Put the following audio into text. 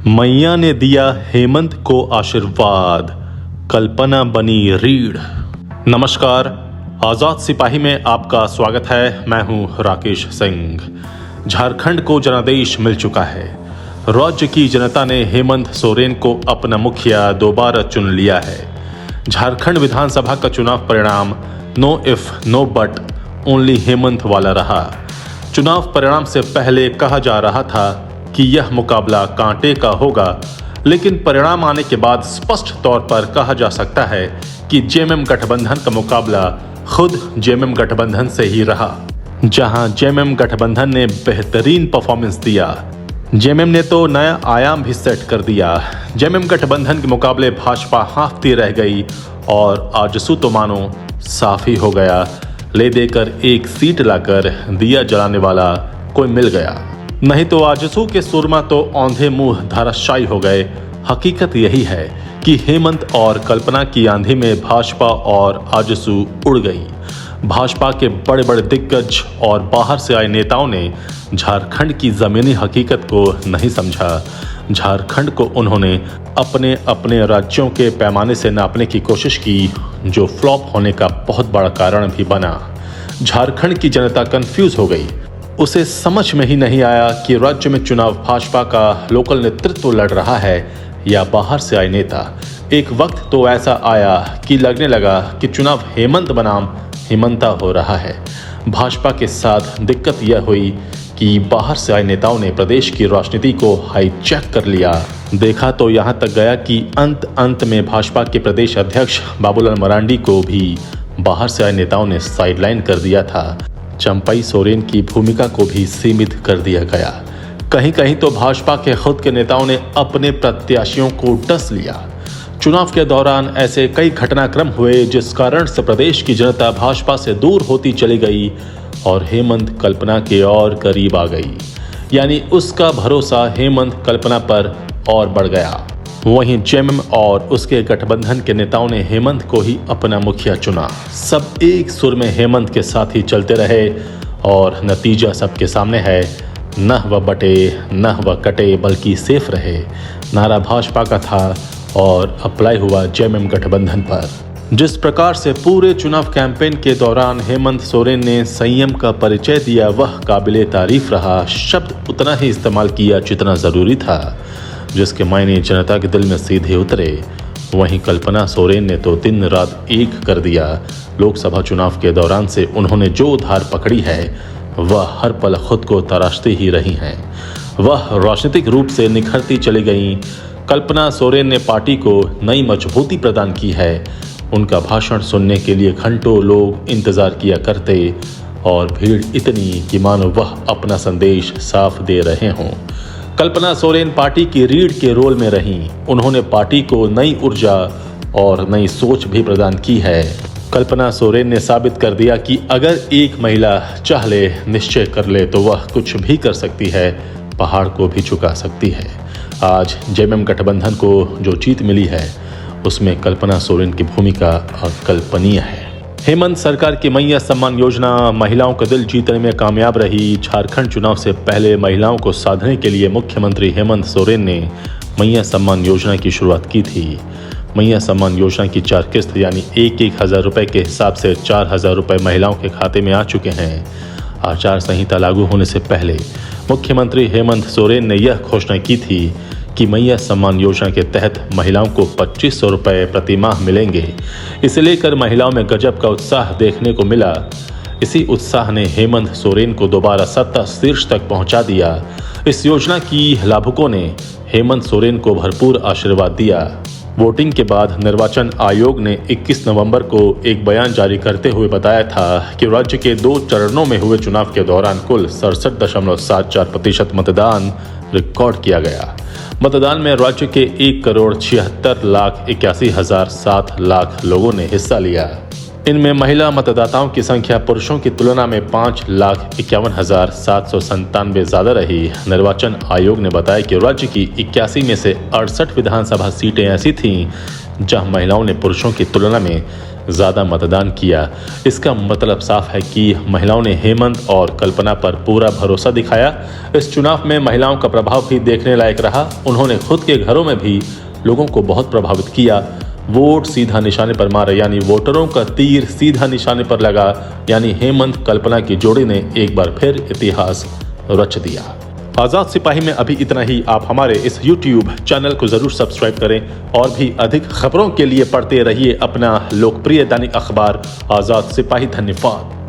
मैया ने दिया हेमंत को आशीर्वाद, कल्पना बनी रीढ़। नमस्कार, आजाद सिपाही में आपका स्वागत है। मैं हूं राकेश सिंह। झारखंड को जनादेश मिल चुका है। राज्य की जनता ने हेमंत सोरेन को अपना मुखिया दोबारा चुन लिया है। झारखंड विधानसभा का चुनाव परिणाम no if no but only Hemant वाला रहा। चुनाव परिणाम से पहले कहा जा रहा था कि यह मुकाबला कांटे का होगा, लेकिन परिणाम आने के बाद स्पष्ट तौर पर कहा जा सकता है कि जेएमएम गठबंधन का मुकाबला खुद जेएमएम गठबंधन से ही रहा। जहां जेएमएम गठबंधन ने बेहतरीन परफॉर्मेंस दिया, जेएमएम ने तो नया आयाम भी सेट कर दिया। जेएमएम गठबंधन के मुकाबले भाजपा हाफती रह गई और आजसू तो मानो साफ ही हो गया। ले देकर एक सीट लाकर दिया जलाने वाला कोई मिल गया, नहीं तो आजसू के सुरमा तो औंधे मुंह धराशायी हो गए। हकीकत यही है कि हेमंत और कल्पना की आंधी में भाजपा और आजसू उड़ गई। भाजपा के बड़े बड़े दिग्गज और बाहर से आए नेताओं ने झारखंड की जमीनी हकीकत को नहीं समझा। झारखंड को उन्होंने अपने अपने राज्यों के पैमाने से नापने की कोशिश की, जो फ्लॉप होने का बहुत बड़ा कारण भी बना। झारखंड की जनता कंफ्यूज हो गई। उसे समझ में ही नहीं आया कि राज्य में चुनाव भाजपा का लोकल नेतृत्व लड़ रहा है या बाहर से आए नेता। एक वक्त तो ऐसा आया कि लगने लगा कि चुनाव हेमंत बनाम हेमंता हो रहा है। भाजपा के साथ दिक्कत यह हुई कि बाहर से आए नेताओं ने प्रदेश की राजनीति को हाईजैक कर लिया। देखा तो यहाँ तक गया कि अंत में भाजपा के प्रदेश अध्यक्ष बाबूलाल मरांडी को भी बाहर से आए नेताओं ने साइडलाइन कर दिया था। चंपई सोरेन की भूमिका को भी सीमित कर दिया गया। कहीं कहीं तो भाजपा के खुद के नेताओं ने अपने प्रत्याशियों को डस लिया। चुनाव के दौरान ऐसे कई घटनाक्रम हुए जिस कारण से प्रदेश की जनता भाजपा से दूर होती चली गई और हेमंत कल्पना के और करीब आ गई। यानी उसका भरोसा हेमंत कल्पना पर और बढ़ गया। वहीं जेएमएम और उसके गठबंधन के नेताओं ने हेमंत को ही अपना मुखिया चुना। सब एक सुर में हेमंत के साथ ही चलते रहे और नतीजा सबके सामने है। न वह बटे न वह कटे, बल्कि सेफ रहे। नारा भाजपा का था और अप्लाई हुआ जेएमएम गठबंधन पर। जिस प्रकार से पूरे चुनाव कैंपेन के दौरान हेमंत सोरेन ने संयम का परिचय दिया, वह काबिले तारीफ रहा। शब्द उतना ही इस्तेमाल किया जितना जरूरी था, जिसके मायने जनता के दिल में सीधे उतरे। वहीं कल्पना सोरेन ने तो दिन रात एक कर दिया। लोकसभा चुनाव के दौरान से उन्होंने जो धार पकड़ी है, वह हर पल खुद को तराशती ही रही हैं। वह राजनीतिक रूप से निखरती चली गईं। कल्पना सोरेन ने पार्टी को नई मजबूती प्रदान की है। उनका भाषण सुनने के लिए घंटों लोग इंतजार किया करते और भीड़ इतनी कि मानो वह अपना संदेश साफ दे रहे हों। कल्पना सोरेन पार्टी की रीढ़ के रोल में रहीं। उन्होंने पार्टी को नई ऊर्जा और नई सोच भी प्रदान की है। कल्पना सोरेन ने साबित कर दिया कि अगर एक महिला चाह ले, निश्चय कर ले, तो वह कुछ भी कर सकती है, पहाड़ को भी झुका सकती है। आज जेएमएम गठबंधन को जो जीत मिली है, उसमें कल्पना सोरेन की भूमिका अकल्पनीय है। हेमंत सरकार की मैया सम्मान योजना महिलाओं का दिल जीतने में कामयाब रही। झारखंड चुनाव से पहले महिलाओं को साधने के लिए मुख्यमंत्री हेमंत सोरेन ने मैया सम्मान योजना की शुरुआत की थी। मैया सम्मान योजना की 4 किस्त यानी 1,000 रुपए के हिसाब से 4,000 रुपए महिलाओं के खाते में आ चुके हैं। आचार संहिता लागू होने से पहले मुख्यमंत्री हेमंत सोरेन ने यह घोषणा की थी कि मैया सम्मान योजना के तहत महिलाओं को 2,500 रुपए प्रति माह मिलेंगे। इसे लेकर महिलाओं में गजब का उत्साह देखने को मिला। इसी उत्साह ने हेमंत सोरेन को दोबारा सत्ता शीर्ष तक पहुंचा दिया। इस योजना की लाभुकों ने हेमंत सोरेन को भरपूर आशीर्वाद दिया। वोटिंग के बाद निर्वाचन आयोग ने 21 नवंबर को एक बयान जारी करते हुए बताया था कि राज्य के 2 चरणों में हुए चुनाव के दौरान कुल 67.74% मतदान रिकॉर्ड किया गया। मतदान में राज्य के 1,76,81,007 लोगों ने हिस्सा लिया। इनमें महिला मतदाताओं की संख्या पुरुषों की तुलना में 5,51,797 ज्यादा रही। निर्वाचन आयोग ने बताया कि राज्य की 81 में से 68 विधानसभा सीटें ऐसी थीं जहां महिलाओं ने पुरुषों की तुलना में ज़्यादा मतदान किया। इसका मतलब साफ है कि महिलाओं ने हेमंत और कल्पना पर पूरा भरोसा दिखाया। इस चुनाव में महिलाओं का प्रभाव भी देखने लायक रहा। उन्होंने खुद के घरों में भी लोगों को बहुत प्रभावित किया। वोट सीधा निशाने पर मारा, यानी वोटरों का तीर सीधा निशाने पर लगा, यानी हेमंत कल्पना की जोड़ी ने एक बार फिर इतिहास रच दिया। आज़ाद सिपाही में अभी इतना ही। आप हमारे इस YouTube चैनल को जरूर सब्सक्राइब करें और भी अधिक खबरों के लिए पढ़ते रहिए अपना लोकप्रिय दैनिक अखबार आज़ाद सिपाही। धन्यवाद।